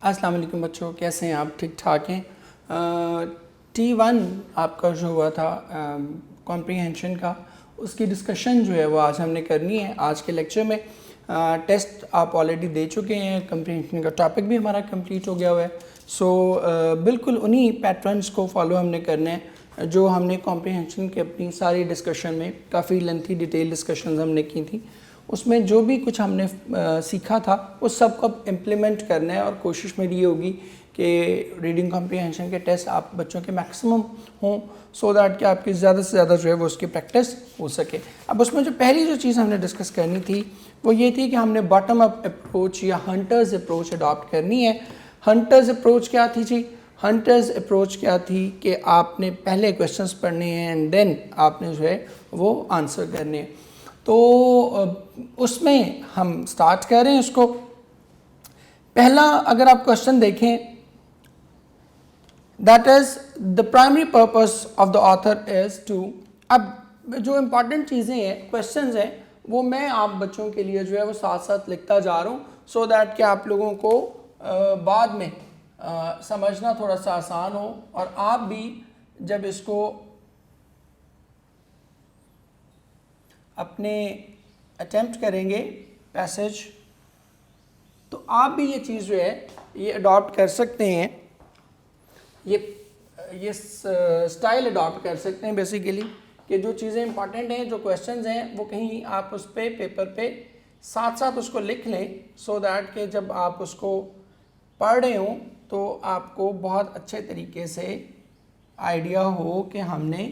अस्सलाम वालेकुम बच्चों, कैसे हैं आप? ठीक ठाक हैं? T1 आपका जो हुआ था कॉम्प्रीहेंशन का, उसकी डिस्कशन जो है वो आज हमने करनी है आज के लेक्चर में। टेस्ट आप ऑलरेडी दे चुके हैं, कॉम्प्रीहेंशन का टॉपिक भी हमारा कंप्लीट हो गया हुआ है। सो बिल्कुल उन्हीं पैटर्न्स को फॉलो हमने करना है जो हमने कॉम्प्रीहेंशन के अपनी सारी डिस्कशन में, काफ़ी लेंथी डिटेल डिस्कशन हमने की थी, उसमें जो भी कुछ हमने सीखा था उस सब को इम्प्लीमेंट करना है। और कोशिश मेरी ये होगी कि रीडिंग कॉम्प्रीहेंशन के टेस्ट आप बच्चों के मैक्सिमम हों, सो दैट कि आपकी ज़्यादा से ज़्यादा जो है वो उसकी प्रैक्टिस हो सके। अब उसमें जो पहली जो चीज़ हमने डिस्कस करनी थी वो ये थी कि हमने बॉटम अप अप्रोच या हंटर्स अप्रोच अडॉप्ट करनी है। हंटर्स अप्रोच क्या थी जी? हंटर्स अप्रोच क्या थी कि आपने पहले क्वेश्चंस पढ़ने हैं एंड देन आपने जो है वो आंसर करने हैं। तो उसमें हम स्टार्ट कर रहे हैं उसको। पहला अगर आप क्वेश्चन देखें, that is the primary purpose of the author is to. अब जो इम्पॉर्टेंट चीज़ें हैं, क्वेश्चंस हैं, वो मैं आप बच्चों के लिए जो है वो साथ साथ लिखता जा रहा हूँ, सो दैट कि आप लोगों को बाद में समझना थोड़ा सा आसान हो और आप भी जब इसको अपने अटेम्प्ट करेंगे पैसेज, तो आप भी ये चीज़ जो है ये अडॉप्ट कर सकते हैं, ये स्टाइल अडॉप्ट कर सकते हैं बेसिकली, कि जो चीज़ें इंपॉर्टेंट हैं, जो क्वेश्चंस हैं, वो कहीं आप उस पे पेपर पे साथ साथ उसको लिख लें, सो दैट कि जब आप उसको पढ़ रहे हों तो आपको बहुत अच्छे तरीके से आइडिया हो कि हमने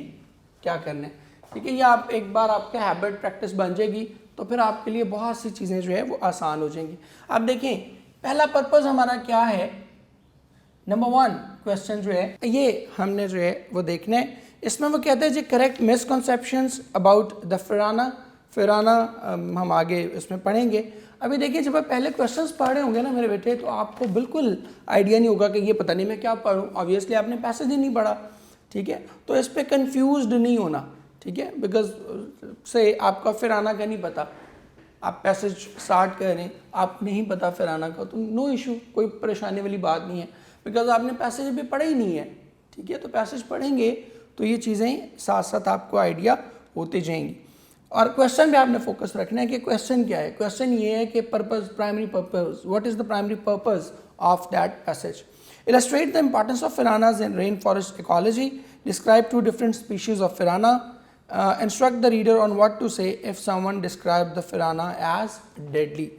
क्या करना है। ठीक है, ये आप एक बार आपके हैबिट प्रैक्टिस बन जाएगी तो फिर आपके लिए बहुत सी चीज़ें जो है वो आसान हो जाएंगी। अब देखें, पहला पर्पज़ हमारा क्या है। नंबर 1 क्वेश्चन जो है ये हमने जो है वो देखना है। इसमें वो कहते हैं जी करेक्ट मिसकंसेप्शंस अबाउट द फिराना हम आगे इसमें पढ़ेंगे। अभी देखिए, जब आप पहले क्वेश्चंस पढ़ रहे होंगे ना मेरे बेटे, तो आपको बिल्कुल आइडिया नहीं होगा कि ये पता नहीं मैं क्या पढ़ूँ। ऑब्वियसली आपने पैसेज ही नहीं पढ़ा, ठीक है, तो इस पर कन्फ्यूज नहीं होना, ठीक है, बिकॉज से आपका फिराना का नहीं पता, आप पैसेज स्टार्ट कर रहे हैं, आपको नहीं पता फिराना का, तो नो इशू, कोई परेशानी वाली बात नहीं है, बिकॉज आपने पैसेज अभी पढ़ा ही नहीं है। ठीक है, तो पैसेज पढ़ेंगे तो ये चीज़ें साथ साथ आपको आइडिया होते जाएंगी। और क्वेश्चन पे आपने फोकस रखना है कि क्वेश्चन क्या है। क्वेश्चन ये है कि purpose, primary purpose, what is the primary purpose of that passage. Illustrate the importance of piranhas in rainforest ecology, describe 2 different species of piranha, instruct the reader on what to say if someone describe the piranha as deadly.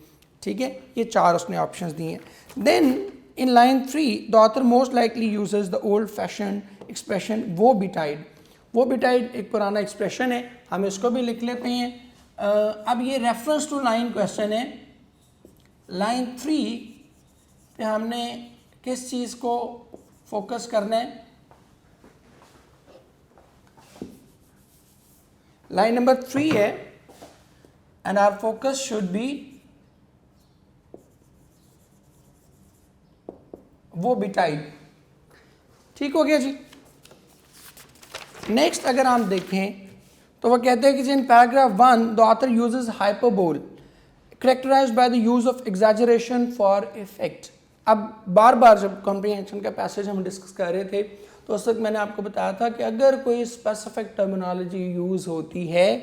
ठीक है, ये 4 उसने options दिए हैं। Then in line 3 the author most likely uses the old fashioned expression वो betide. वो betide एक पुराना एक्सप्रेशन है, हम इसको भी लिख लेते हैं। अब ये रेफरेंस टू लाइन क्वेश्चन है। लाइन 3 पे हमने किस चीज़ को फोकस करना है? लाइन नंबर 3 है and our focus should be वो बिटाइड। ठीक हो गया जी। नेक्स्ट अगर हम देखें तो वह कहते हैं कि इन paragraph 1 the author uses hyperbole characterised bye the use of exaggeration for effect. अब बार बार जब कॉम्प्रीहेंशन का पैसेज हम डिस्कस कर रहे थे तो उस वक्त मैंने आपको बताया था कि अगर कोई स्पेसिफिक टर्मिनोलॉजी यूज़ होती है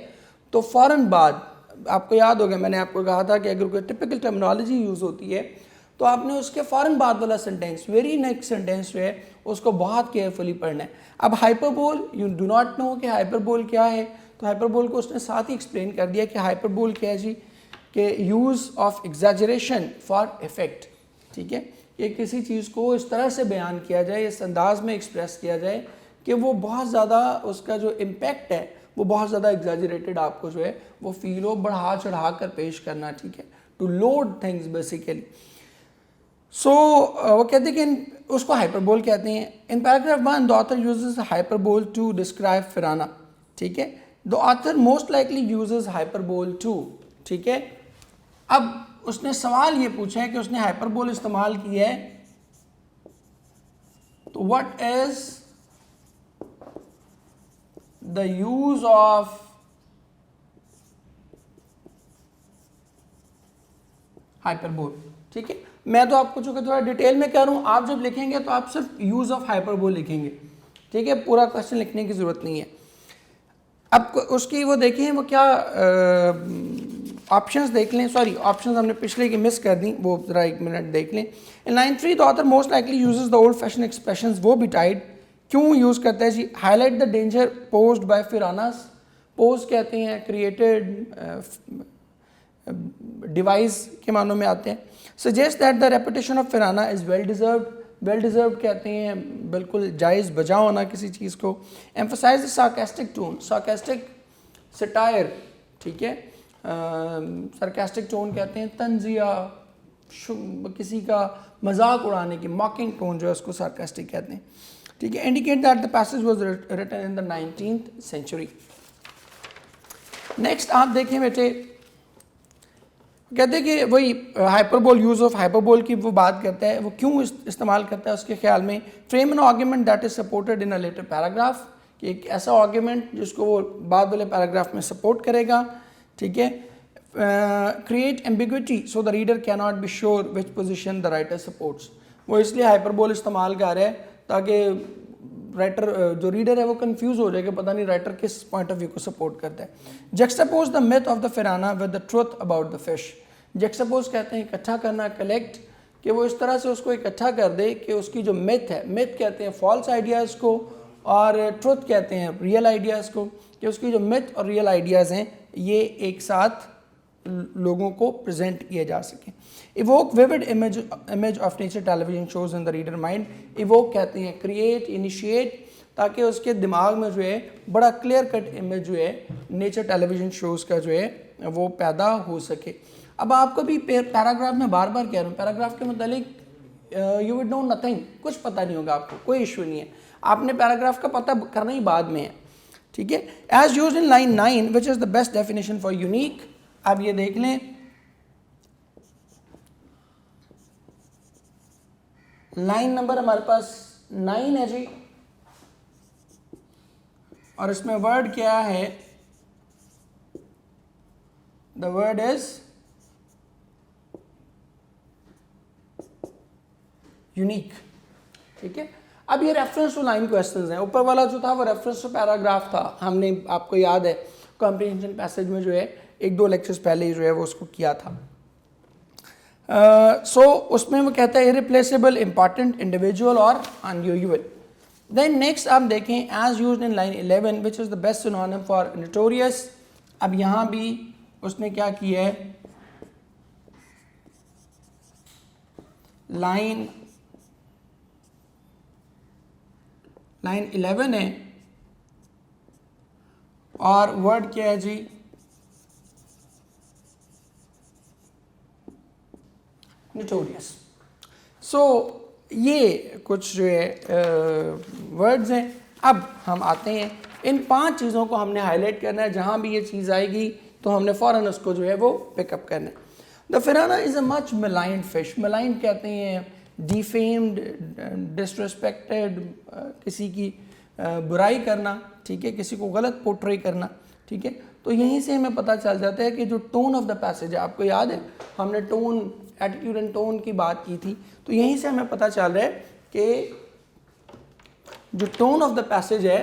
तो फ़ौरन बाद, आपको याद होगा मैंने आपको कहा था कि अगर कोई टिपिकल टर्मिनोलॉजी यूज़ होती है तो आपने उसके फ़ौरन बाद वाला सेंटेंस, वेरी नेक्स्ट सेंटेंस जो है उसको बहुत केयरफुली पढ़ना है। अब hyperbole, you do not know कि हाइपरबोल क्या है, तो हाइपरबोल को उसने साथ ही एक्सप्लेन कर दिया कि हाइपरबोल क्या है जी, कि use of exaggeration for effect. ठीक है, कि किसी चीज़ को इस तरह से बयान किया जाए, इस अंदाज में एक्सप्रेस किया जाए कि वो बहुत ज़्यादा, उसका जो इम्पैक्ट है वो बहुत ज़्यादा एग्जैजरेटेड आपको जो है वो फील हो, बढ़ा चढ़ा कर पेश करना। ठीक है, to load things basically. So वो कहते हैं कि उसको हाइपरबोल कहते हैं। In paragraph 1 the author uses hyperbole to describe piranha. ठीक है, the author most likely uses hyperbole to. ठीक है, अब उसने सवाल ये पूछा है कि उसने हाइपरबोल इस्तेमाल किया है, तो what is the use of hyperbole. ठीक है, मैं तो आपको चूँकि थोड़ा डिटेल में कह रहा हूँ, आप जब लिखेंगे तो आप सिर्फ यूज़ ऑफ हाइपरबोल लिखेंगे, ठीक है, पूरा क्वेश्चन लिखने की ज़रूरत नहीं है। अब उसकी वो देखें वो क्या ऑप्शंस देख लें, सॉरी ऑप्शंस हमने पिछले की मिस कर दी, वो ज़रा 1 मिनट देख लें। In line 3 the author most likely uses the old fashion expressions woe betide, क्यों यूज़ करता है जी? Highlight the danger posed by piranhas, pose कहते हैं क्रिएटेड डिवाइस के मानों में आते हैं। Suggest that the reputation of piranha is well deserved, well deserved कहते हैं बिल्कुल जायज़ बजा होना किसी चीज़ को। Emphasize the sarcastic tone, sarcastic satire, ठीक है, सार्कास्टिक टोन कहते हैं तंजिया, किसी का मजाक उड़ाने की, मॉकिंग टोन जो है उसको सार्कास्टिक कहते हैं, ठीक है। Indicate that the passage was written in the 19th century. Next आप देखें बेटे, कहते हैं कि वही हाइपरबोल, यूज़ ऑफ हाइपरबोल की वो बात करता है, वो क्यों इस्तेमाल करता है उसके ख्याल में। Frame an argument that is supported in a later paragraph, कि एक ऐसा आर्गुमेंट जिसको वो बाद वाले पैराग्राफ में सपोर्ट करेगा, ठीक है। Create ambiguity so the reader can not be sure which position the writer supports, वो इसलिए हाइपरबोल इस्तेमाल कर रहा है ताकि राइटर जो रीडर है वो कंफ्यूज हो जाए कि पता नहीं राइटर किस पॉइंट ऑफ व्यू को सपोर्ट करता है। Juxtapose the myth of the piranha with the truth about the fish, juxtapose कहते हैं इकट्ठा करना, कलेक्ट, कि वो इस तरह से उसको इकट्ठा कर दे कि उसकी जो मिथ है, मिथ कहते हैं फॉल्स आइडियाज़ को, और ट्रुथ कहते हैं रियल आइडियाज़ को, कि उसकी जो मिथ और रियल आइडियाज़ हैं ये एक साथ लोगों को प्रेजेंट किए जा सकें। Evoke vivid image of nature television shows in the reader mind, evoke कहते हैं क्रिएट, इनिशिएट, ताकि उसके दिमाग में जो है बड़ा क्लियर कट इमेज जो है नेचर टेलीविजन शोज़ का जो है वो पैदा हो सके। अब आपको भी पैराग्राफ में बार बार कह रहा हूँ, पैराग्राफ के मतलब यू वुड नो नथिंग, कुछ पता नहीं होगा आपको, कोई इशू नहीं है, आपने पैराग्राफ का पता करना ही बाद में है, ठीक है। As used in line 9 which is the best definition for unique, अब ये देख लें, लाइन नंबर हमारे पास 9 है जी, और इसमें वर्ड क्या है? द वर्ड इज यूनिक, ठीक है। अब ये रेफरेंस टू लाइन क्वेश्चंस हैं, ऊपर वाला जो था वो रेफरेंस टू पैराग्राफ था, हमने आपको याद है कॉम्प्रिहेंशन पैसेज में जो है 1-2 लेक्चर्स पहले जो है वो उसको किया था। सो उसमें वो कहता है इरिप्लेसेबल, इंपॉर्टेंट, इंडिविजुअल और अनयूजुअल। देन नेक्स्ट आप देखें as used in line 11 which is the best synonym for notorious. अब यहाँ भी उसने क्या किया है, लाइन 11 है और वर्ड क्या है जी? नोटोरियस। सो ये कुछ जो है वर्ड्स हैं। अब हम आते हैं, इन 5 चीज़ों को हमने हाईलाइट करना है, जहाँ भी ये चीज़ आएगी तो हमने फ़ौरन उसको जो है वो पिकअप करना है। The piranha is a much maligned fish, maligned कहते हैं डिफेम्ड, डिसरिस्पेक्टेड, किसी की बुराई करना, ठीक है, किसी को गलत पोर्ट्रे करना, ठीक है। तो यहीं से हमें पता चल जाता है कि जो टोन ऑफ द पैसेज है, आपको याद है हमने टोन, एटीट्यूड एंड टोन की बात की थी, तो यहीं से हमें पता चल रहा है कि जो टोन ऑफ द पैसेज है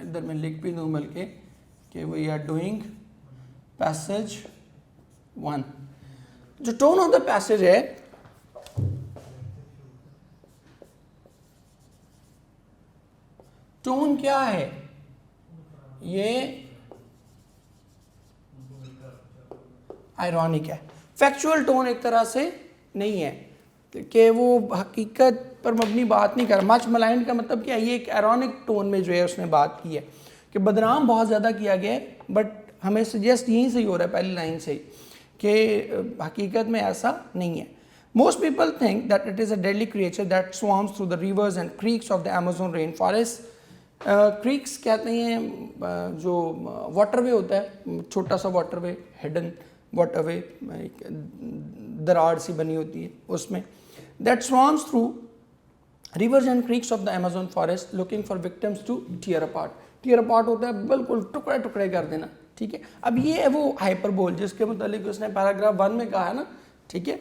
इधर मैं लिख भी दूं बल्कि कि वी आर डूइंग पैसेज 1। जो टोन ऑफ द पैसेज है टोन क्या है, ये आयरॉनिक है। फैक्चुअल टोन एक तरह से नहीं है कि वो हकीकत पर मबनी बात नहीं कर रहा। मच मलाइंड का मतलब क्या है, ये एक आयरॉनिक टोन में जो है उसने बात की है कि बदनाम बहुत ज़्यादा किया गया है, बट हमें सजेस्ट यहीं से ही हो रहा है पहली लाइन से कि हकीकत में ऐसा नहीं है। Most people think that it is a deadly creature that swarms through the reverse and creeks of the Amazon rain forest. Creeks कहते हैं जो वाटरवे होता है, छोटा सा वाटरवे, हिडन वाटरवे, दरार सी बनी होती है उसमें, that swarms through rivers and creeks of the Amazon forest looking for victims to tear apart, tear apart होता है बिल्कुल टुकड़े टुकड़े कर देना, ठीक है। अब ये है वो हाइपरबोल जिसके मतलब उसने पैराग्राफ 1 में कहा है ना, ठीक है,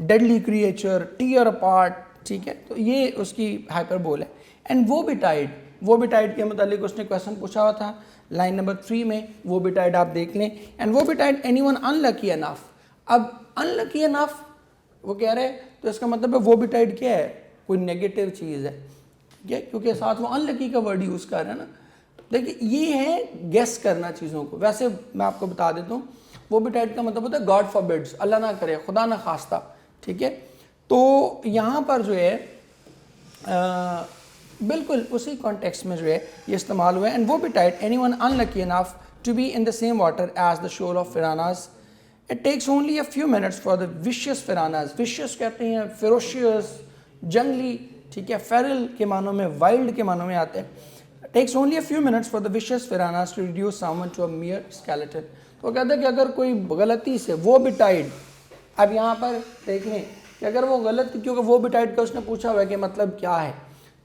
डेडली क्रिएचर, टीयर अपार्ट, ठीक है, तो ये उसकी हाइपरबोल है। एंड वो भी टाइड के मतलब उसने क्वेश्चन पूछा हुआ था लाइन नंबर 3 में, वो भी टाइड आप देख लें। And woe betide anyone unlucky enough. अब अनलकी एनफ वो कह रहे हैं, तो इसका मतलब है वो भी टाइड क्या है, कोई नेगेटिव चीज़ है, ठीक है, क्योंकि साथ वो अनलकी का वर्ड यूज़ कर रहे हैं ना। देखिए ये है गेस करना चीज़ों को। वैसे मैं आपको बता देता हूँ, वो भी टाइड का मतलब होता है गॉड फॉरबिड्स, अल्लाह ना करे, खुदा ना खास्ता, ठीक है। तो यहाँ पर जो है बिल्कुल उसी कॉन्टेक्स्ट में जो है ये इस्तेमाल हुआ है। And woe betide anyone unlucky enough to be in the same water as the shoal of piranhas, it takes only a few minutes for the vicious piranhas. Vicious कहते हैं फेरोशियस, जंगली, ठीक है, फेरल के मानों में, wild के मानों में आते हैं। Takes only a few minutes for the vicious piranhas to reduce someone to a mere skeleton. तो कहते हैं कि अगर कोई गलती से वो भी टाइड, अब यहाँ पर देख लें कि अगर वो गलत, क्योंकि वो भी टाइड का उसने पूछा हुआ है कि मतलब क्या है,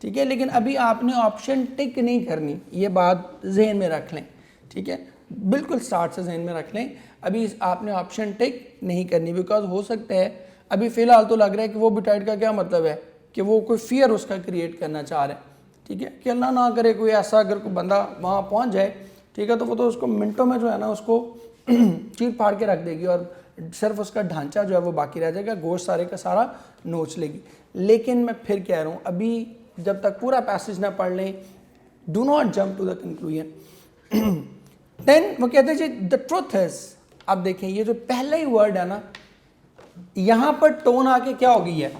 ठीक है, लेकिन अभी आपने ऑप्शन टिक नहीं करनी, ये बात जहन में रख लें, ठीक है, बिल्कुल स्टार्ट से जहन में रख लें। अभी आपने ऑप्शन टिक नहीं करनी, बिकॉज हो सकता है अभी फ़िलहाल तो लग रहा है कि वो भी टाइड का क्या मतलब है कि वो कोई फियर उसका क्रिएट करना चाह रहे हैं, ठीक है, कि अल्लाह ना करे कोई ऐसा अगर कोई बंदा वहाँ पहुँच जाए, ठीक है, तो वो तो उसको मिनटों में जो है ना उसको चीर फाड़ के रख देगी और सिर्फ उसका ढांचा जो है वो बाकी रह जाएगा, गोश्त सारे का सारा नोच लेगी। लेकिन मैं फिर कह रहा हूँ, अभी जब तक पूरा पैसेज ना पढ़ लें, do not jump to the conclusion. Then वो कहते हैं जी द ट्रुथ इज, अब देखें ये जो पहला ही वर्ड है ना, यहां पर टोन आके क्या हो गई है,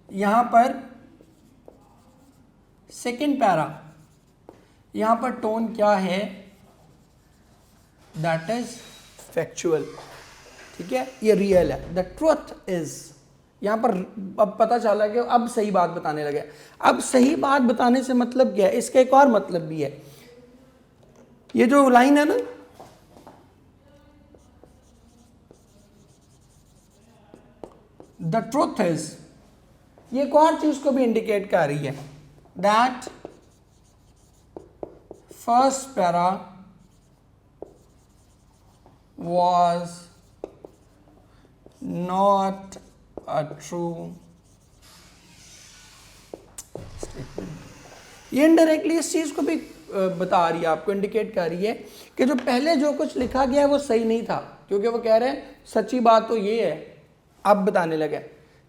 यहां पर सेकेंड पैरा, यहां पर टोन क्या है, दैट इज फैक्चुअल, ठीक है, ये रियल है। द ट्रुथ इज, यहां पर अब पता चला कि अब सही बात बताने लगे। अब सही बात बताने से मतलब क्या है, इसका एक और मतलब भी है। ये जो लाइन है ना, द ट्रुथ इज, ये एक और चीज को भी इंडिकेट कर रही है, that first para was not a true statement। ये इनडायरेक्टली इस चीज़ को भी बता रही है, आपको इंडिकेट कर रही है कि जो पहले जो कुछ लिखा गया है वो सही नहीं था, क्योंकि वो कह रहे हैं सच्ची बात तो ये है, अब बताने लगे।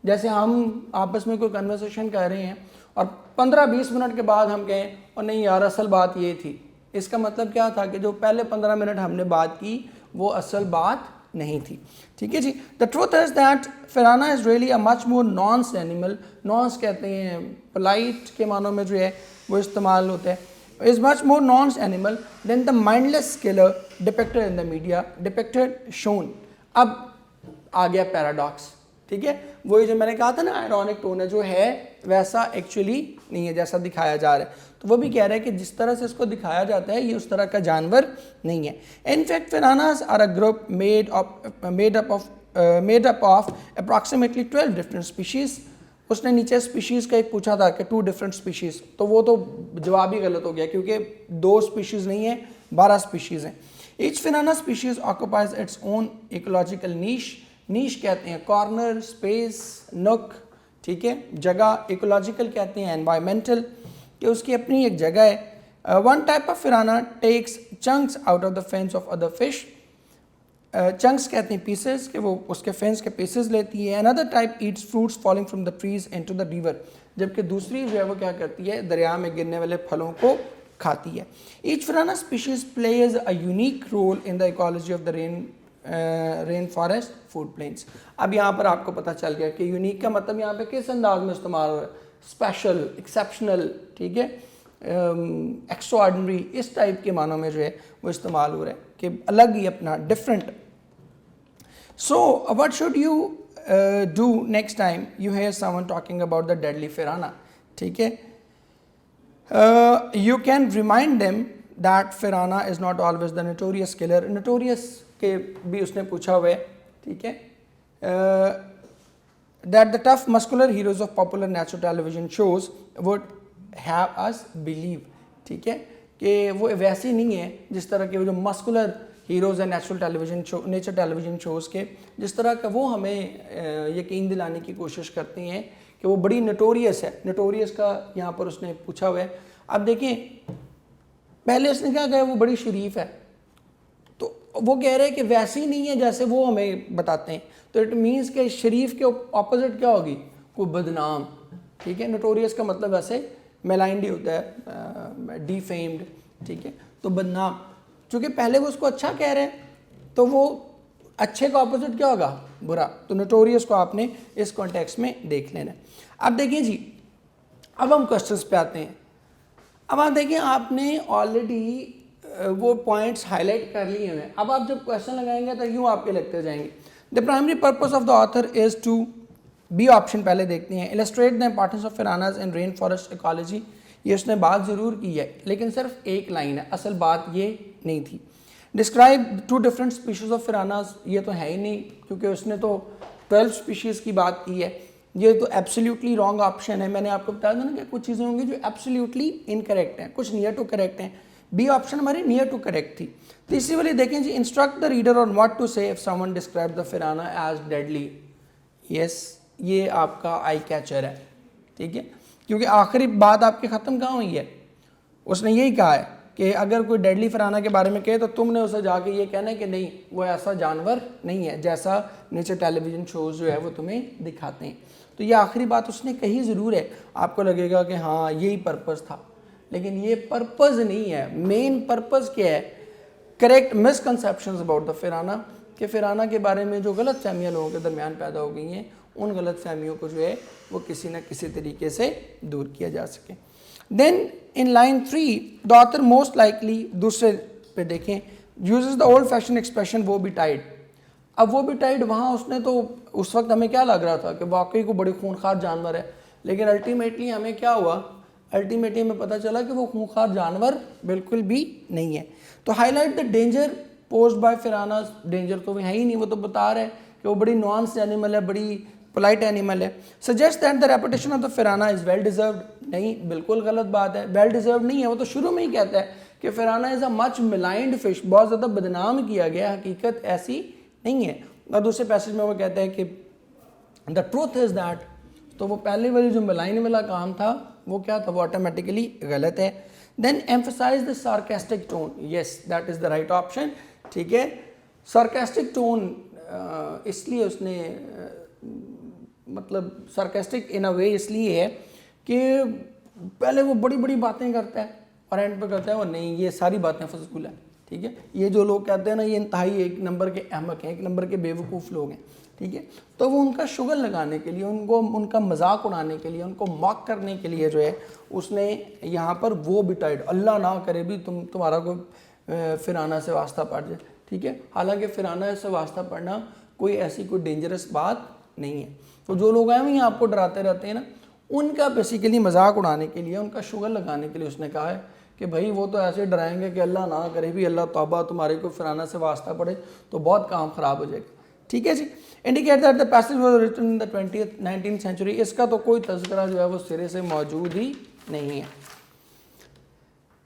जैसे हम आपस में कोई कन्वर्सेशन कर रहे हैं और 15-20 मिनट के बाद हम कहें और नहीं यार असल बात ये थी, इसका मतलब क्या था कि जो पहले 15 मिनट हमने बात की वो असल बात नहीं थी, ठीक है जी। The truth is that piranha is really a much more nonce animal, nonce कहते हैं पोलाइट के मानों में जो है वो इस्तेमाल होता है, is much more nonce animal than the mindless killer depicted in the media, depicted shown. अब आ गया पैराडॉक्स, ठीक है, वही जो मैंने कहा था ना आयरॉनिक टोन है, जो है वैसा एक्चुअली नहीं है जैसा दिखाया जा रहा है। तो वो भी कह रहे हैं कि जिस तरह से इसको दिखाया जाता है ये उस तरह का जानवर नहीं है। In fact piranhas are a group made up of approximately 12 different species. उसने नीचे स्पीशीज़ का एक पूछा था कि 2 डिफरेंट स्पीशीज़, तो वो तो जवाब ही गलत हो गया क्योंकि 2 स्पीशीज़ नहीं है, 12 स्पीशीज़ हैं। Each piranha species occupies its own ecological niche, niche कहते हैं कॉर्नर, स्पेस, नुक, ठीक है, जगह, इकोलॉजिकल कहते हैं एनवायरमेंटल, कि उसकी अपनी एक जगह है। One type of piranha takes chunks out of the fins of other fish, chunks कहते हैं पीसेस, कि वो उसके फेंस के पीसेस लेती है। Another type Yeats fruits falling from the trees into the river, जबकि दूसरी जो है वो क्या करती है, दरिया में गिरने वाले फलों को खाती है। Each piranha species plays a unique role in the ecology of the rainforest food plains. अब यहाँ पर आपको पता चल गया कि यूनिक का मतलब यहाँ पे किस अंदाज में इस्तेमाल हो रहा है, स्पेशल, एक्सेप्शनल, ठीक है, एक्स्ट्राऑर्डिनरी, इस टाइप के मानों में जो है वो इस्तेमाल हो रहा है कि अलग ही अपना different. So what should you do next time you hear someone talking about the deadly piranha, ठीक है, you can remind them that piranha is not always the notorious killer. Notorious के भी उसने पूछा हुआ है, ठीक है, that the tough muscular heroes of popular natural television shows would have us believe, ठीक है, कि वो वैसी नहीं है जिस तरह के वो जो मस्कुलर हीरोज़ हैं natural television show, nature television shows के, जिस तरह का वो हमें यकीन दिलाने की कोशिश करती हैं कि वो बड़ी नोटोरियस है। नोटोरियस का यहाँ पर उसने पूछा हुआ है। अब देखें, पहले उसने क्या कहा, वो बड़ी शरीफ है, तो वो कह रहे हैं कि वैसी नहीं है जैसे वो हमें बताते हैं, तो इट मीन्स के शरीफ के ऑपोजिट क्या होगी, कोई बदनाम, ठीक है। नोटोरियस का मतलब वैसे मेलाइंड ही होता है, डिफेम्ड, ठीक है, तो बदनाम। चूँकि पहले वो उसको अच्छा कह रहे हैं तो वो अच्छे का ऑपोजिट क्या होगा, बुरा, तो नोटोरियस को आपने इस कॉन्टेक्स्ट में देख लेना है। अब देखिए जी, अब हम क्वेश्चंस पे आते हैं। अब आप देखिए, आपने ऑलरेडी वो पॉइंट्स हाईलाइट कर लिए हैं। अब आप जब क्वेश्चन लगाएंगे तो यूँ आपके लगते जाएंगे। The primary purpose of the author is to B option पहले देखते हैं, illustrate the importance of piranhas in rainforest ecology. ये उसने बात ज़रूर की है, लेकिन सिर्फ एक लाइन है, असल बात ये नहीं थी। डिस्क्राइब 2 डिफरेंट स्पीशीज़ ऑफ फिरानाज, ये तो है ही नहीं, क्योंकि उसने तो 12 स्पीशीज़ की बात की है। ये तो एब्सोल्युटली रॉन्ग ऑप्शन है। मैंने आपको बताया था ना कि कुछ चीज़ें होंगी जो एब्सोल्युटली इनकरेक्ट हैं, कुछ नियर टू करेक्ट हैं। बी ऑप्शन हमारी नियर टू करेक्ट थी। तीसरी वाली देखें जी, instruct the reader on what to say if someone describe the piranha as deadly. Yes, ये आपका आई कैचर है, ठीक है, क्योंकि आखिरी बात आपकी ख़त्म कहाँ हुई है, उसने यही कहा है कि अगर कोई डेडली फिराना के बारे में कहे तो तुमने उसे जाके ये कहना है कि नहीं, वो ऐसा जानवर नहीं है जैसा नेचर टेलीविज़न शोज़ जो है वो तुम्हें दिखाते हैं। तो ये आखिरी बात उसने कही ज़रूर है। आपको लगेगा कि हाँ यही पर्पज़ था, लेकिन ये पर्पज़ नहीं है। मेन पर्पज़ क्या है, करेक्ट मिसकंसेप्शंस अबाउट द फिराना, कि फिराना के बारे में जो गलत फहमियाँ लोगों के दरमियान पैदा हो गई हैं, उन गलत फहमियों को जो है वो किसी न किसी तरीके से दूर किया जा सके। Then in line 3 the author most likely, दूसरे पे देखें, uses the old fashion expression woe betide. अब वो बी टाइड, वहाँ उसने तो उस वक्त हमें क्या लग रहा था कि वाकई को बड़ी खूनखार जानवर है, लेकिन अल्टीमेटली हमें क्या हुआ, अल्टीमेटली हमें पता चला कि वो खूंखार जानवर बिल्कुल भी नहीं है। तो highlight the danger posed by piranhas, danger तो है ही नहीं, वो तो बता रहे हैं कि वो बड़ी नॉन्स एनिमल है, बड़ी पोलाइट एनिमल है। Suggest that the reputation of the piranha is well deserved, नहीं, बिल्कुल गलत बात है, वेल डिजर्व नहीं है। वो तो शुरू में ही कहता है कि फिराना इज़ अ मच मिलाइंड फिश, बहुत ज़्यादा बदनाम किया गया, हकीकत ऐसी नहीं है। और दूसरे पैसेज में वो कहता है कि द ट्रूथ इज़ दैट, तो वो पहले वाली जो मिलाइन वाला काम था वो क्या था, वो ऑटोमेटिकली गलत है। Then emphasise the sarcastic tone, yes that is the right option, ठीक है। सार्केस्टिक टोन इसलिए उसने मतलब सार्केस्टिक इन अ वे इसलिए है कि पहले वो बड़ी बड़ी बातें करता है और एंड पे करता है वो नहीं, ये सारी बातें फजूल है, ठीक है। ये जो लोग कहते हैं ना, ये इंतहाई एक नंबर के अहमक हैं, एक नंबर के बेवकूफ़ लोग हैं, ठीक है। तो वो उनका शुगर लगाने के लिए, उनको उनका मजाक उड़ाने के लिए, उनको मॉक करने के लिए जो है उसने यहाँ पर वो बिटाइड, अल्लाह ना करे भी तुम्हारा कोई फिराना से वास्ता पड़ जाए, ठीक है। हालांकि फिराना से वास्ता पड़ना कोई ऐसी कोई डेंजरस बात नहीं है। तो जो लोग हैं वहीं आपको डराते रहते हैं ना, उनका बेसिकली मजाक उड़ाने के लिए, उनका शुगर लगाने के लिए उसने कहा है कि भाई वो तो ऐसे डराएंगे कि अल्लाह ना करे भी, अल्लाह तौबा, तुम्हारे को फिराना से वास्ता पड़े तो बहुत काम ख़राब हो जाएगा, ठीक है जी। Indicate that the passage was written in the 19th century, इसका तो कोई तज़किरा जो है वो सिरे से मौजूद ही नहीं है।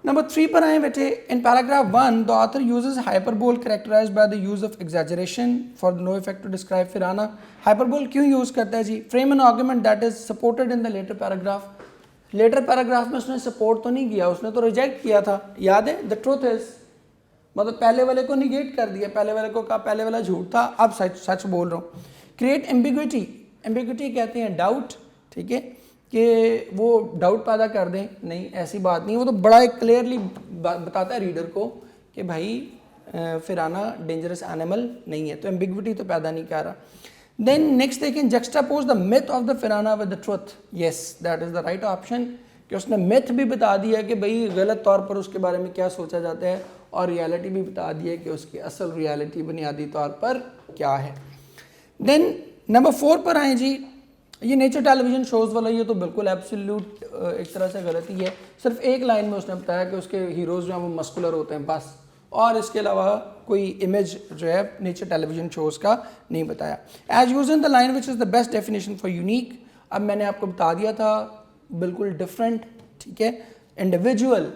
नंबर 3 पर आए बेटे, in paragraph 1 the author uses hyperbole characterized by the use of exaggeration for no effect to describe piranha. Hyperbole क्यों यूज़ करता है जी, frame an argument that is supported in the latter paragraph. Latter paragraph में उसने support तो नहीं किया, उसने तो रिजेक्ट किया था, याद है। द ट्रूथ इज, मतलब पहले वाले को निगेट कर दिया, पहले वाले को कहा पहले वाला झूठ था, अब सच बोल रहा हूँ। क्रिएट एम्बिग्विटी, एम्बिग्विटी कहते हैं डाउट, ठीक है, कि वो डाउट पैदा कर दें, नहीं ऐसी बात नहीं, वो तो बड़ा एक क्लियरली बताता है रीडर को कि भाई फिराना डेंजरस एनिमल नहीं है, तो एम्बिग्विटी तो पैदा नहीं कर रहा। देन नेक्स्ट देखें, juxtapose the myth of the piranha with the truth, yes that is the right option, कि उसने मिथ भी बता दिया कि भाई गलत तौर पर उसके बारे में क्या सोचा जाता है, और रियलिटी भी बता दी है कि उसकी असल रियलिटी बुनियादी तौर पर क्या है। देन नंबर 4 पर आए जी, ये नेचर टेलीविज़न शोज़ वाला, ये तो बिल्कुल एब्सोल्यूट एक तरह से गलती है। सिर्फ एक लाइन में उसने बताया कि उसके हीरोज़ जो हैं वो मस्कुलर होते हैं बस, और इसके अलावा कोई इमेज जो है नेचर टेलीविज़न शोज़ का नहीं बताया। As use in the line which is the best definition for unique, अब मैंने आपको बता दिया था बिल्कुल डिफरेंट, ठीक है, individual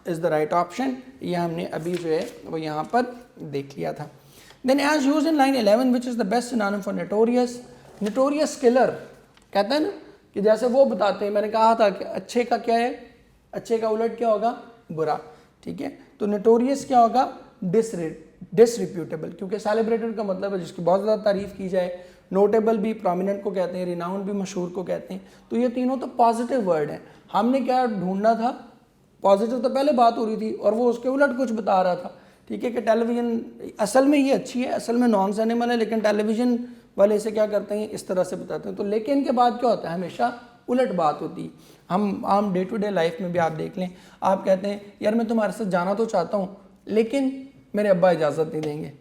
is the right option, ये हमने अभी जो है वो यहाँ पर देख लिया था। Then as use in line 11 which is the best synonym for notorious, notorious killer कहते हैं ना कि जैसे वो बताते हैं, मैंने कहा था कि अच्छे का क्या है, अच्छे का उलट क्या होगा, बुरा, ठीक है। तो नोटोरियस क्या होगा, डिसरिप्यूटेबल, क्योंकि सेलिब्रेटेड का मतलब है जिसकी बहुत ज़्यादा तारीफ की जाए, नोटेबल भी प्रोमिनेंट को कहते हैं, रिनाउंड भी मशहूर को कहते हैं। तो ये तीनों तो पॉजिटिव वर्ड हैं, हमने क्या ढूंढना था, पॉजिटिव तो पहले बात हो रही थी और वो उसके उलट कुछ बता रहा था, ठीक है, कि टेलीविज़न असल में ये अच्छी है, असल में नॉन एनिमल है, लेकिन टेलीविज़न वाले इसे क्या करते हैं, इस तरह से बताते हैं। तो लेकिन के बाद क्या होता है, हमेशा उलट बात होती है। हम आम डे टू डे लाइफ में भी आप देख लें, आप कहते हैं यार मैं तुम्हारे साथ जाना तो चाहता हूँ लेकिन मेरे अब्बा इजाज़त नहीं देंगे,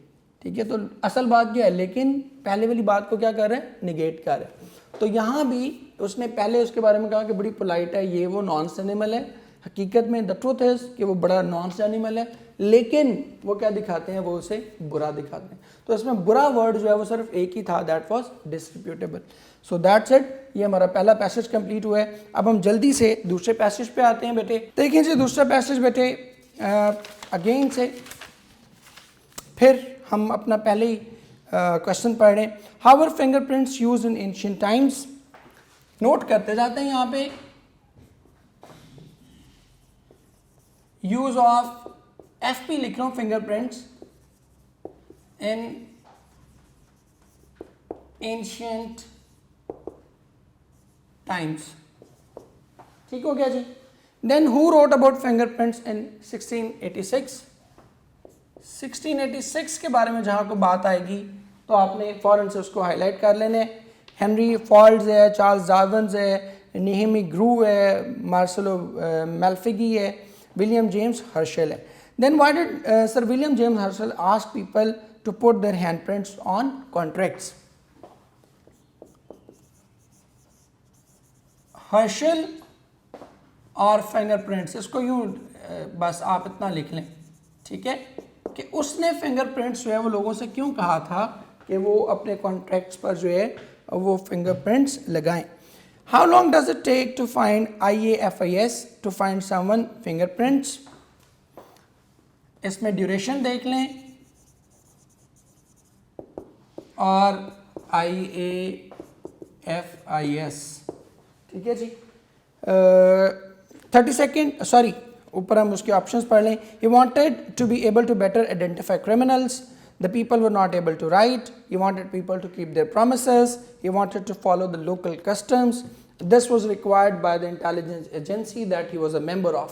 ठीक है। तो असल बात क्या है, लेकिन पहले वाली बात को क्या कर रहे हैं, निगेट कर रहे हैं। तो यहाँ भी उसने पहले उसके बारे में कहा कि बड़ी पोलाइट है, ये वो नॉन एनिमल है, हकीकत में द ट्रूथ इज कि वो बड़ा नॉन एनिमल है, लेकिन वो क्या दिखाते हैं, वो उसे बुरा दिखाते हैं। तो इसमें बुरा वर्ड जो है वो सिर्फ एक ही था, that was disreputable. So that's it, ये हमारा पहला पैसेज कंप्लीट हुआ है। अब हम जल्दी से दूसरे पैसेज पे आते हैं बेटे। देखिए जी दूसरा पैसेज बेटे अगेन से फिर हम अपना पहले ही क्वेश्चन पढ़ रहे हैं, how were fingerprints used in ancient times. Note करते जाते हैं यहाँ पे, यूज ऑफ FP लिख रहा हूं, फिंगरप्रिंट्स इन एंशिएंट टाइम्स, ठीक हो गया जी। Then who wrote about fingerprints in 1686, 1686 के बारे में जहां को बात आएगी तो आपने फौरन से उसको हाईलाइट कर लेने। हेनरी फॉल्ड्स है, चार्ल्स डार्विन है, नेहेमी ग्रू है, मार्सेलो मेल्फिगी है, विलियम जेम्स हर्शल है। Then why did Sir William James Herschel ask people to put their handprints on contracts? Herschel और फिंगरप्रिंट्स, इसको यूँ बस आप इतना लिख लें, ठीक है, कि उसने फिंगरप्रिंट्स जो है वो लोगों से क्यों कहा था कि वो अपने कॉन्ट्रैक्ट्स पर जो है वो फिंगरप्रिंट्स लगाएं। How long does it take to find IAFIS to find someone fingerprints? इसमें ड्यूरेशन देख लें और IAFIS, ठीक है जी। 30 सेकेंड, सॉरी ऊपर हम उसके ऑप्शंस पढ़ लें। He wanted to be able to better identify criminals. The people were not able to write. He wanted people to keep their promises. He wanted to follow the local customs. This was required by the intelligence agency that he was a member of,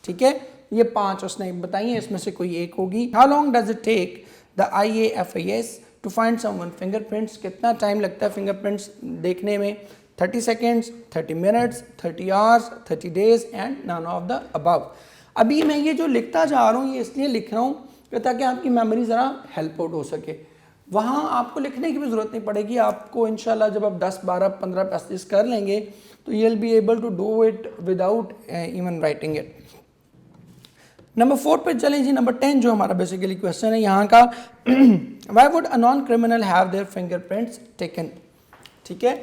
ठीक है। ये 5 उसने बताई है, इसमें से कोई एक होगी। How long does it take the IAFIS to find someone fingerprints, कितना टाइम लगता है फिंगरप्रिंट्स देखने में, 30 seconds, 30 minutes, 30 hours, 30 days and none of the above। अभी मैं ये जो लिखता जा रहा हूँ ये इसलिए लिख रहा हूँ ताकि आपकी मेमोरी ज़रा हेल्प आउट हो सके, वहाँ आपको लिखने की भी ज़रूरत नहीं पड़ेगी। आपको इंशाल्लाह जब आप 10, 12, 15 पैसेज कर लेंगे तो you will be able to do it without even writing it. Number 4 पे चलें जी। नंबर 10 जो हमारा बेसिकली क्वेश्चन है यहाँ का, why would a non criminal have their fingerprints taken, ठीक है।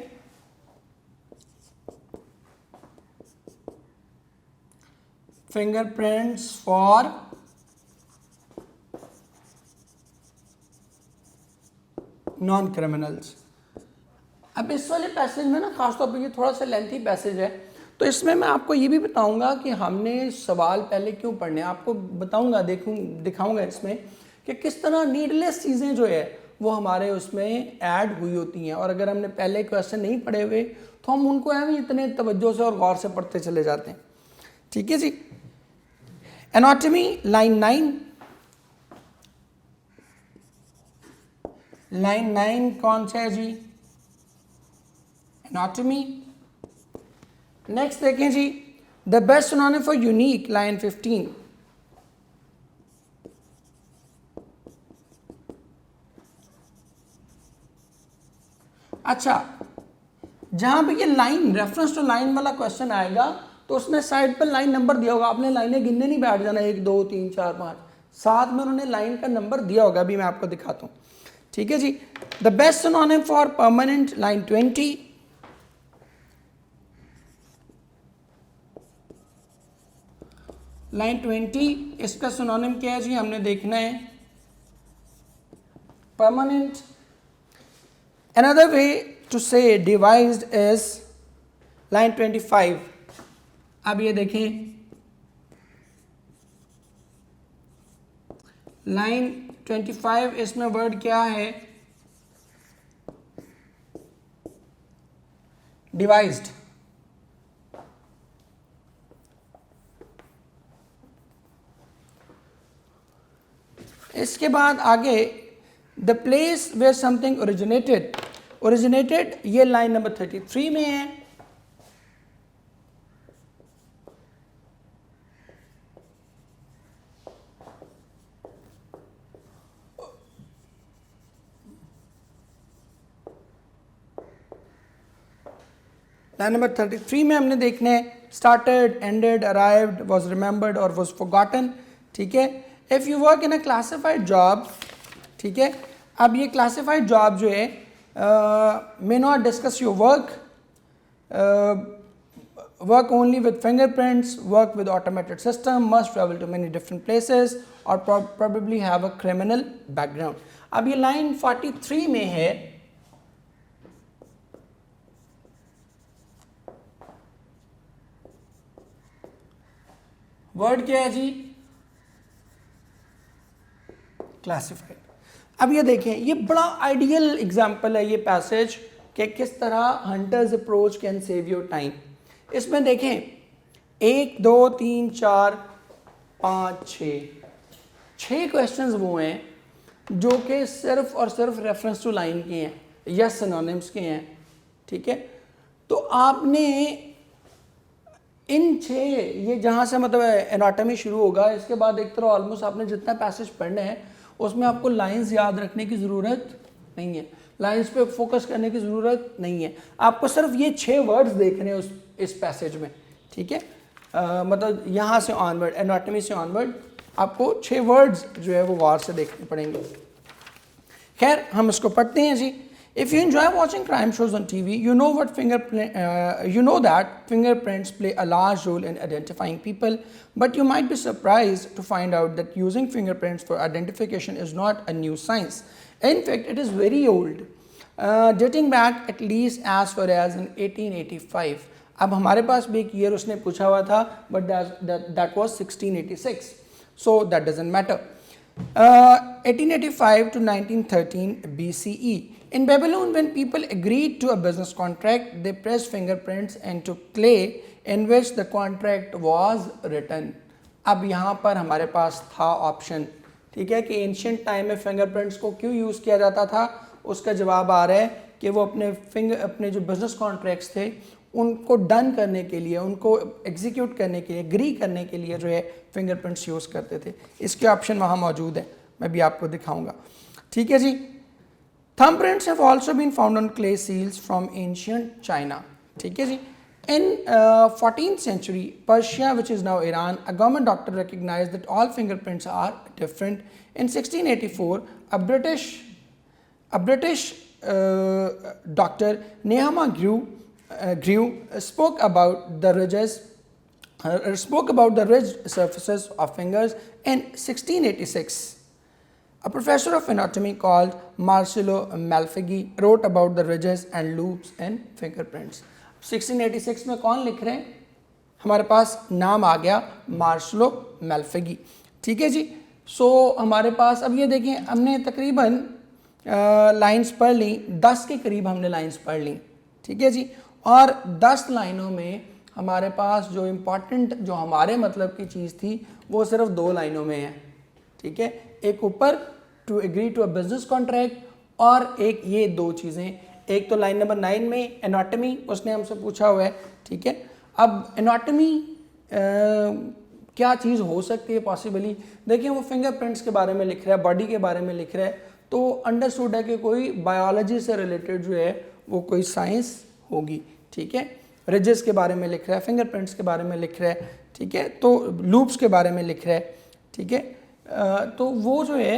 Fingerprints for non criminals. अब इस वाले पैसेज में ना खासतौर पर ये थोड़ा सा लेंथी पैसेज है, तो इसमें मैं आपको ये भी बताऊंगा कि हमने सवाल पहले क्यों पढ़ने, आपको बताऊंगा, दिखाऊंगा इसमें कि किस तरह नीडलेस चीज़ें जो है वो हमारे उसमें ऐड हुई होती हैं, और अगर हमने पहले क्वेश्चन नहीं पढ़े हुए तो हम उनको भी इतने तवज्जो से और गौर से पढ़ते चले जाते हैं, ठीक है जी। एनाटॉमी लाइन 9, लाइन 9 कौन सा है जी, एनाटॉमी। नेक्स्ट देखें जी, the best synonym for unique, line 15। अच्छा, जहां पे ये लाइन रेफरेंस टू लाइन वाला क्वेश्चन आएगा तो उसने साइड पर लाइन नंबर दिया होगा, आपने लाइनें गिनने नहीं बैठ जाना 1 2 3 4 5, साथ में उन्होंने लाइन का नंबर दिया होगा, अभी मैं आपको दिखाता हूं, ठीक है जी। The best synonym for permanent, line 20। Line 20, इसका सिनोनिम क्या है जी, हमने देखना है permanent. Another way to say devised is line 25। अब ये देखें लाइन 25, इसमें वर्ड क्या है, डिवाइस्ड। इसके बाद आगे the place where something originated ये लाइन नंबर 33 में है। लाइन नंबर 33 में हमने देखना है started, ended, arrived, was remembered और वॉज फॉरगॉटन। ठीक है, if you work in a classified job, ठीक है, अब ये क्लासिफाइड जॉब जो है may not discuss your work only with fingerprints, work with automated system, must travel to many different places और probably have a criminal background. अब ये line 43 में है, वर्ड क्या है जी, क्लासिफाइड। अब ये देखें, ये बड़ा आइडियल एग्जांपल है ये पैसेज कि किस तरह hunters approach can save your time. इसमें देखें 1 2 3 4 5 6 क्वेश्चंस वो हैं जो कि सिर्फ और सिर्फ रेफरेंस टू लाइन के हैं या सिनोनिम्स के हैं। ठीक है, तो आपने इन 6 ये जहाँ से मतलब एनाटॉमी शुरू होगा, इसके बाद एक तरह ऑलमोस्ट आपने जितना पैसेज पढ़ना है उसमें आपको लाइंस याद रखने की ज़रूरत नहीं है, लाइंस पे फोकस करने की ज़रूरत नहीं है, आपको सिर्फ ये 6 वर्ड्स देखने हैं इस पैसेज में। ठीक है, मतलब यहाँ से ऑनवर्ड, एनाटॉमी से ऑनवर्ड आपको 6 वर्ड्स जो है वो गौर से देखने पड़ेंगे। खैर हम इसको पढ़ते हैं जी। If you enjoy watching crime shows on TV, you know that fingerprints play a large role in identifying people, but you might be surprised to find out that using fingerprints for identification is not a new science. In fact, it is very old, dating back at least as far as in 1885. अब हमारे पास भी एक year उसने पूछा हुआ था, but that was 1686, so that doesn't matter. 1885 to 1913 BCE. In Babylon, when people agreed to a business contract, they pressed fingerprints into clay in which the contract was written. अब यहाँ पर हमारे पास था ऑप्शन, ठीक है, कि एंशियंट टाइम में fingerprints को क्यों यूज़ किया जाता था। उसका जवाब आ रहा है कि वो अपने जो बिजनेस कॉन्ट्रैक्ट्स थे उनको डन करने के लिए, उनको एग्जीक्यूट करने के लिए, एग्री करने के लिए जो है फिंगरप्रिंट्स यूज़ करते थे। इसके ऑप्शन वहाँ मौजूद है, मैं भी आपको दिखाऊंगा। ठीक है जी। Thumbprints have also been found on clay seals from ancient China. ठीक है जी। In 14th century, Persia, which is now Iran, a government doctor recognized that all fingerprints are different. In 1684, a British doctor, Nehemiah Grew, spoke about the ridged surfaces of fingers. In 1686, a professor of anatomy called Marcello Malfeghi wrote about the ridges and loops in fingerprints. 1686 में कौन लिख रहे हैं, हमारे पास नाम आ गया Marcelo मेल्फेगी। ठीक है जी। सो हमारे पास अब ये देखें, हमने तकरीबन लाइंस पढ़ ली, 10 के करीब हमने लाइंस पढ़ ली। ठीक है जी। और 10 लाइनों में हमारे पास जो इम्पॉर्टेंट, जो हमारे मतलब की चीज़ थी वो सिर्फ 2 लाइनों में है। ठीक है, एक ऊपर to agree to a business contract और एक ये 2 चीज़ें। एक तो लाइन नंबर 9 में एनाटॉमी उसने हमसे पूछा हुआ है। ठीक है, अब एनाटॉमी क्या चीज़ हो सकती है पॉसिबली, देखिए वो फिंगरप्रिंट्स के बारे में लिख रहा है, बॉडी के बारे में लिख रहा है, तो अंडरस्टूड है कि कोई बायोलॉजी से रिलेटेड जो है वो कोई साइंस होगी। ठीक है, रिजेस के बारे में लिख रहा है, फिंगरप्रिंट्स के बारे में लिख रहा है। ठीक है, तो लूप्स के बारे में लिख रहा है। ठीक है, तो वो जो है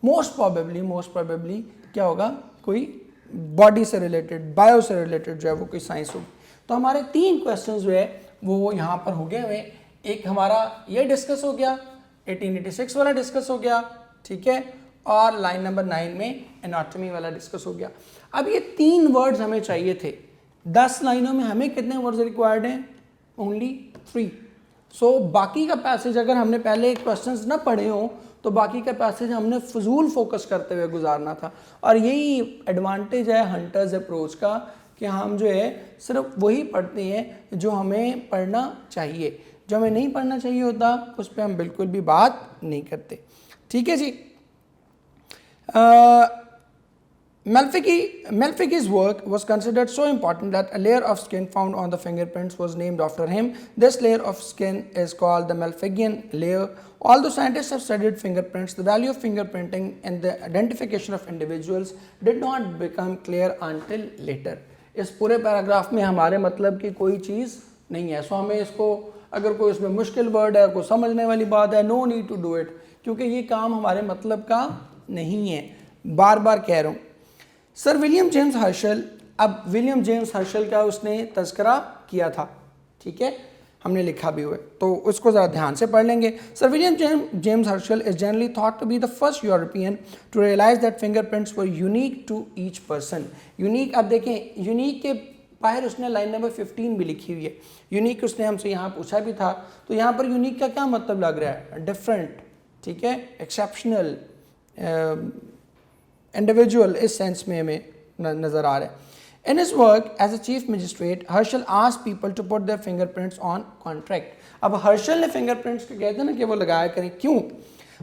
मोस्ट प्रोबेबली क्या होगा, कोई बॉडी से रिलेटेड, बायो से रिलेटेड जो है वो कोई साइंस होगी। तो हमारे 3 क्वेश्चंस जो है वो यहाँ पर हो गए हुए। एक हमारा ये डिस्कस हो गया, 1886 वाला डिस्कस हो गया, ठीक है, और लाइन नंबर 9 में एनाटॉमी वाला डिस्कस हो गया। अब ये 3 वर्ड्स हमें चाहिए थे, 10 लाइनों में हमें कितने वर्ड्स रिक्वायर्ड हैं? ओनली 3। सो बाकी का पैसेज अगर हमने पहले क्वेश्चंस ना पढ़े हो तो बाकी का पैसेज हमने फजूल फोकस करते हुए गुजारना था। और यही एडवांटेज है हंटर्स अप्रोच का कि हम जो है सिर्फ वही पढ़ते हैं जो हमें पढ़ना चाहिए, जो हमें नहीं पढ़ना चाहिए होता उस पर हम बिल्कुल भी बात नहीं करते। ठीक है जी। Malficki's work was considered so important that a layer of skin found on the fingerprints was named after him. This layer of skin is called the Malpighian layer. Although scientists have studied fingerprints, the value of fingerprinting in the identification of individuals did not become clear until later. इस पूरे paragraph में हमारे मतलब की कोई चीज़ नहीं है। सो हमें इसको, अगर कोई इसमें मुश्किल वर्ड है, कोई समझने वाली बात है, no need to do it, क्योंकि ये काम हमारे मतलब का नहीं है। बार बार कह रहा हूँ। सर विलियम जेम्स हर्शल, अब विलियम जेम्स हर्शल का उसने तज़किरा किया था, ठीक है, हमने लिखा भी हुआ है, तो उसको ज़रा ध्यान से पढ़ लेंगे। Sir William James Herschel is generally thought to be the first European to realise that fingerprints were unique to each person. Unique, अब देखें यूनिक के बाहर उसने लाइन नंबर 15 भी लिखी हुई है। यूनिक उसने हमसे यहाँ पूछा भी था, तो यहाँ पर यूनिक का क्या मतलब लग रहा है? डिफरेंट, ठीक है, एक्सेप्शनल, इंडिविजुअल, इस सेंस में हमें नज़र आ रहा है। In his work as a chief magistrate, Herschel asked people to put their fingerprints on contract. अब हर्शल ने फिंगरप्रिंट्स के कहते हैं ना कि वो लगाया करें, क्यों?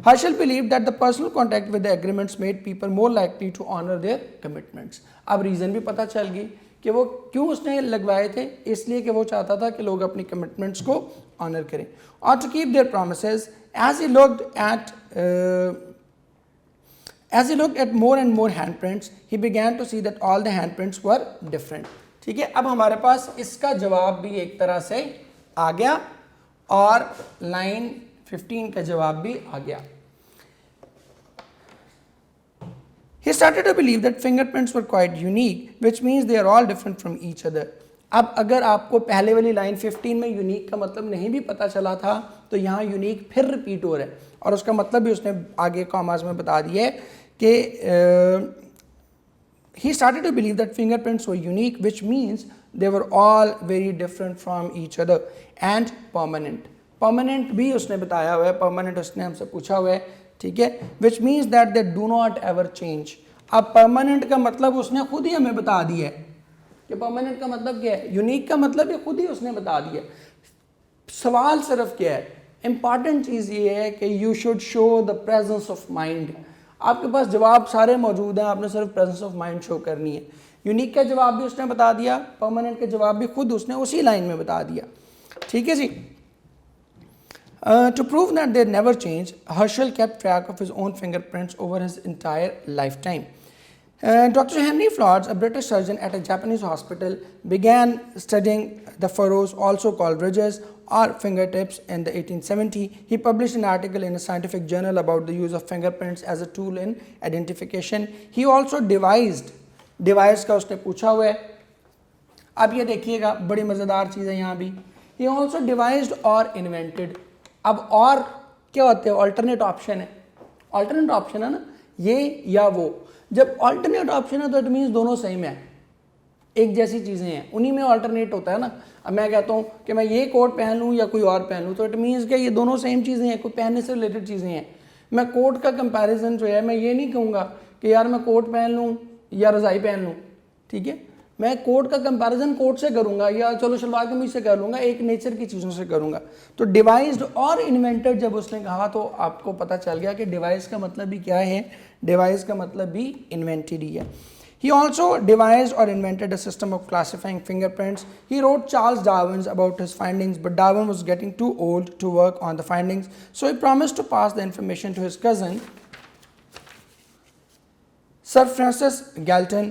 Herschel believed that the personal contact with the agreements made people more likely to honor their commitments. अब रीज़न भी पता चल गई कि वो क्यों उसने लगवाए थे, इसलिए कि वो चाहता था कि लोग अपनी कमिटमेंट्स को ऑनर करें, और to keep their promises. As he looked at more and more handprints, he began to see that all the handprints were different. ठीक है, अब हमारे पास इसका जवाब भी एक तरह से आ गया और लाइन 15 का जवाब भी आ गया। He started to believe that fingerprints were quite unique, which means they are all different from each other. अब अगर आपको पहले वाली लाइन 15 में यूनिक का मतलब नहीं भी पता चला था, तो यहाँ यूनिक फिर रिपीट हो रहा है, और उसका मतलब भी उसने आगे कॉमर्स में बता दिया है कि he started to believe that fingerprints were unique, which means they were all very different from each other and permanent. Permanent भी उसने बताया हुआ है, permanent उसने हमसे पूछा हुआ है, ठीक है, which means that they do not ever change. अब permanent का मतलब उसने खुद ही हमें बता दिया है कि permanent का मतलब क्या है, unique का मतलब ये खुद ही उसने बता दिया। सवाल सिर्फ क्या है, इंपॉर्टेंट चीज़ ये है कि you should show the presence of mind. आपके पास जवाब सारे मौजूद हैं, आपने सिर्फ प्रेजेंस ऑफ माइंड शो करनी है। यूनिक का जवाब भी उसने बता दिया, परमानेंट का जवाब भी खुद उसने उसी लाइन में बता दिया, ठीक है जी। To prove that they never change, Herschel kept track of his own fingerprints over his entire lifetime. Dr. Henry Florz, a British surgeon at a Japanese hospital, began studying the furrows, also called ridges or fingertips, in the 1870s. He published an article in a scientific journal about the use of fingerprints as a tool in identification. He also devised, device का उसने पूछा हुआ है, अब ये देखिएगा बड़ी मज़ेदार चीज़ है यहाँ भी। He also devised or invented. अब और क्या होते हैं, ऑल्टरनेट ऑप्शन है, ऑल्टरनेट ऑप्शन है ना, ये या वो। जब ऑल्टरनेट ऑप्शन है तो इट मीन्स दोनों सेम है, एक जैसी चीज़ें हैं, उन्हीं में ऑल्टरनेट होता है ना। अब मैं कहता हूँ कि मैं ये कोट पहन लूँ या कोई और पहन लूँ, तो इट मीन्स कि ये दोनों सेम चीज़ें हैं, कोई पहनने से रिलेटेड चीज़ें हैं। मैं कोट का कंपैरिजन जो है, मैं ये नहीं कहूँगा कि यार मैं कोट पहन लूँ या रज़ाई पहन लूँ, ठीक है, मैं कोट का कंपैरिजन कोट से करूँगा या चलो शलवार कमीज से कर लूँगा, एक नेचर की चीज़ों से करूँगा। तो डिवाइस्ड और इन्वेंटेड जब उसने कहा तो आपको पता चल गया कि डिवाइस का मतलब भी क्या है, डिवाइस का मतलब भी इन्वेंटेड ही है। He also devised or invented a system of classifying fingerprints. He wrote Charles Darwin about his findings, but Darwin was getting too old to work on the findings, so he promised to pass the information to his cousin, Sir Francis Galton.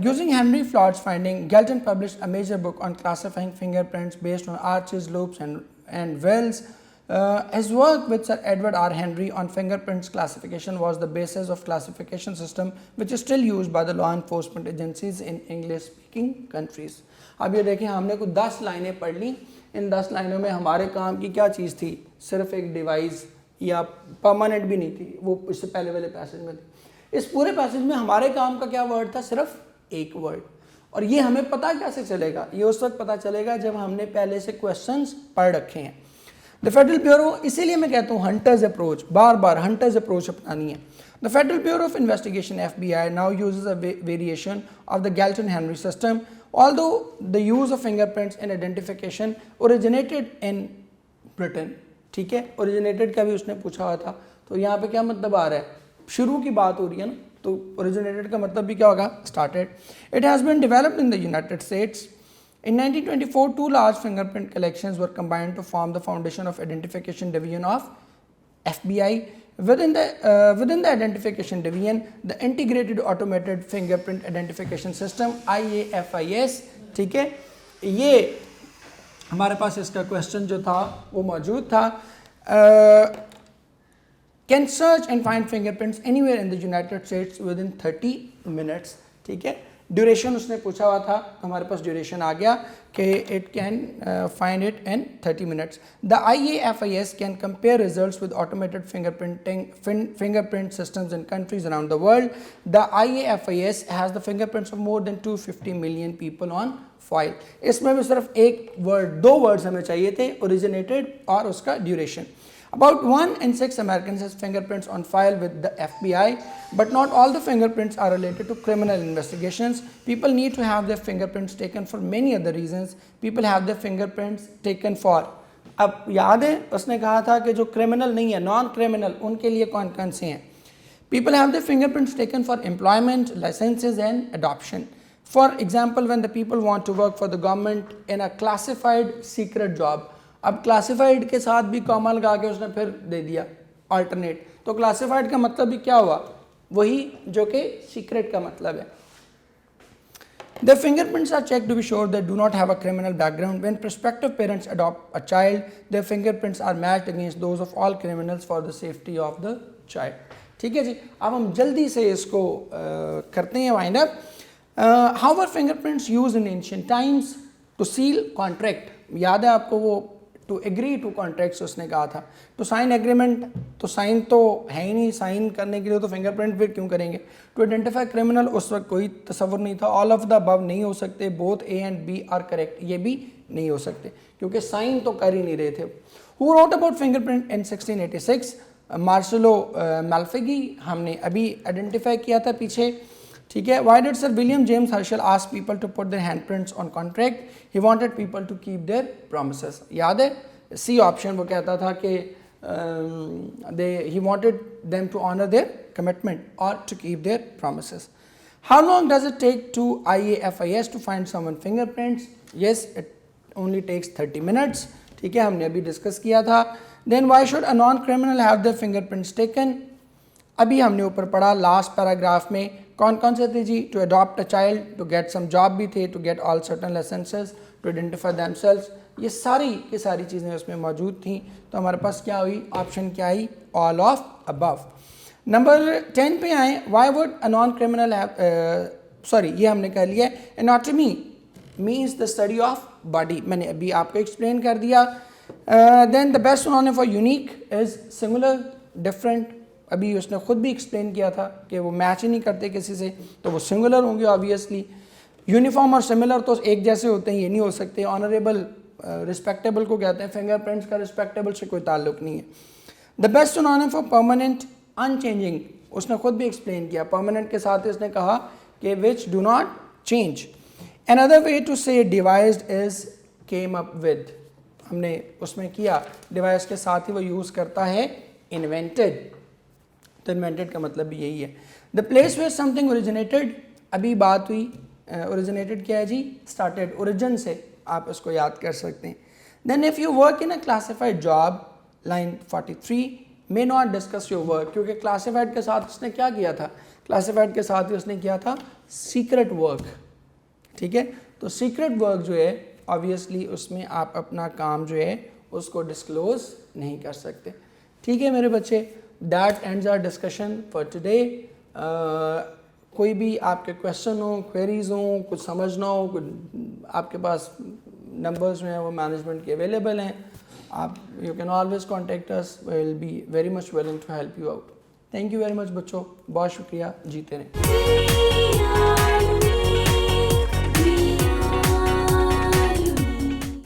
Using Henry Florod's finding, Galton published a major book on classifying fingerprints based on arches, loops, and wells. His work with Sir Edward R. Henry on fingerprints classification was the basis of classification system which is still used by the law enforcement agencies in English speaking countries. अब ये देखें, हमने कुछ 10 लाइनें पढ़ ली. इन 10 लाइनों में हमारे काम की क्या चीज़ थी? सिर्फ एक डिवाइस, या परमानेंट भी नहीं थी, वो इससे पहले वाले पैसेज में थी. इस पूरे पैसेज में हमारे काम का क्या वर्ड था? सिर्फ एक वर्ड. और ये हमें पता कैसे चलेगा? ये उस वक्त पता चलेगा जब हमने पहले से क्वेश्चंस पढ़ रखे हैं. द फेडरल ब्यूरो, इसीलिए मैं कहता हूँ हंटर्स अप्रोच, बार बार हंटर्स अप्रोच अपनानी है. The federal bureau of investigation FBI now uses a variation of the Galton Henry system, although the use of fingerprints in identification originated in Britain. ठीक है, originated का भी उसने पूछा हुआ था. तो यहाँ पे क्या मतलब आ रहा है? शुरू की बात हो रही है ना, तो ओरिजिनेटेड का मतलब भी क्या होगा? Started. It has been developed in the United States. In 1924, 2 large fingerprint collections were combined to form the foundation of Identification Division of FBI. Within the Identification Division, the Integrated Automated Fingerprint Identification System IAFIS, ठीक है, ये हमारे पास इसका question जो था वो मौजूद था. Can search and find fingerprints anywhere in the United States within 30 minutes. ठीक है, ड्यूरेशन उसने पूछा हुआ था, तो हमारे पास ड्यूरेशन आ गया कि it can find it in 30 minutes. The IAFIS can compare results with automated fingerprint systems in countries around the world. The IAFIS has the fingerprints of more than 250 million people on file. इसमें भी सिर्फ एक word, 2 words हमें चाहिए थे, originated और उसका duration. About 1 in 6 Americans has fingerprints on file with the FBI, but not all the fingerprints are related to criminal investigations. People need to have their fingerprints taken for many other reasons. People have their fingerprints taken for. अब याद है उसने कहा था कि जो criminal नहीं है, नॉन क्रिमिनल, उनके लिए कौन कौन से हैं? People have their fingerprints taken for employment, licenses and adoption. For example, when the people want to work for the government in a classified secret job. अब क्लासिफाइड के साथ भी कॉमा लगा के उसने फिर दे दिया अल्टरनेट, तो क्लासिफाइड का मतलब भी क्या हुआ? वही जो कि सीक्रेट का मतलब है. The fingerprints are checked to be sure they do not have a criminal background. When prospective parents adopt a child, their fingerprints are matched against those of all criminals for the safety of the child. ठीक है जी, अब हम जल्दी से इसको करते हैं wind up. How were fingerprints used in ancient times? To seal contract. याद है आपको वो टू एग्री टू कॉन्ट्रैक्ट्स उसने कहा था, टू साइन एग्रीमेंट, तो साइन तो है ही नहीं, साइन करने के लिए तो फिंगरप्रिंट फिर क्यों करेंगे? टू आइडेंटिफाई क्रिमिनल, उस वक्त कोई तस्वुर नहीं था. ऑल ऑफ द अबव नहीं हो सकते, both A and B are correct, ये भी नहीं हो सकते क्योंकि साइन तो कर ही नहीं रहे थे. Who wrote about fingerprint in 1686? Marcello Malpighi, हमने अभी आइडेंटिफाई किया था पीछे. ठीक है. Why did Sir William James Herschel ask people to put their handprints on contract? He wanted people to keep their promises. याद है? C ऑप्शन, वो कहता था कि he wanted them to honor their commitment or to keep their promises. How long does it take to IAFIS to find someone fingerprints? Yes, it only takes 30 minutes. ठीक है, हमने अभी डिस्कस किया था. Then why should a non-criminal have their fingerprints taken? अभी हमने ऊपर पढ़ा लास्ट पैराग्राफ में कौन कौन से थे जी? To adopt a child, to get some job भी थे, to get all certain licenses, to identify themselves. ये सारी की सारी चीज़ें उसमें मौजूद थी. तो हमारे पास क्या हुई? ऑप्शन क्या आई? All of above. नंबर 10 पे आए. Why would a non criminal sorry, ये हमने कह लिया. Anatomy means the study of body, मैंने अभी आपको एक्सप्लेन कर दिया. Then the best synonym for unique is singular, different, अभी उसने खुद भी एक्सप्लेन किया था कि वो मैच ही नहीं करते किसी से, तो वो सिंगुलर होंगे ऑब्वियसली. यूनिफॉर्म और सिमिलर तो एक जैसे होते हैं, ये नहीं हो सकते. ऑनरेबल रिस्पेक्टेबल को कहते हैं, फिंगरप्रिंट्स का रिस्पेक्टेबल से कोई ताल्लुक नहीं है. The best synonym for permanent, unchanging, उसने खुद भी एक्सप्लेन किया. परमानेंट के साथ इसने कहा कि which do not change. Another way to say devised is came up with, हमने उसमें किया डिवाइस के साथ ही वो यूज़ करता है इन्वेंटेड, तो इन्वेंटेड का मतलब भी यही है. The place where something originated, अभी बात हुई, ओरिजिनेटेड क्या है जी? स्टार्टेड, ओरिजिन से आप इसको याद कर सकते हैं. Then if you work in a classified job, line 43, may not discuss your work, क्योंकि क्लासिफाइड के साथ उसने क्या किया था? क्लासिफाइड के साथ ही उसने किया था सीक्रेट वर्क. ठीक है, तो सीक्रेट वर्क जो है ऑब्वियसली उसमें आप अपना काम जो है उसको डिस्क्लोज नहीं कर सकते। ठीक है मेरे बच्चे, that ends our discussion for today. कोई भी आपके क्वेश्चन हो, क्वेरीज हो, कुछ समझना हो, कुछ आपके पास नंबर्स में वो मैनेजमेंट के अवेलेबल हैं, आप you can always contact us, will be very much willing to help you out. Thank you very much बच्चों, बहुत शुक्रिया, जीते रहें।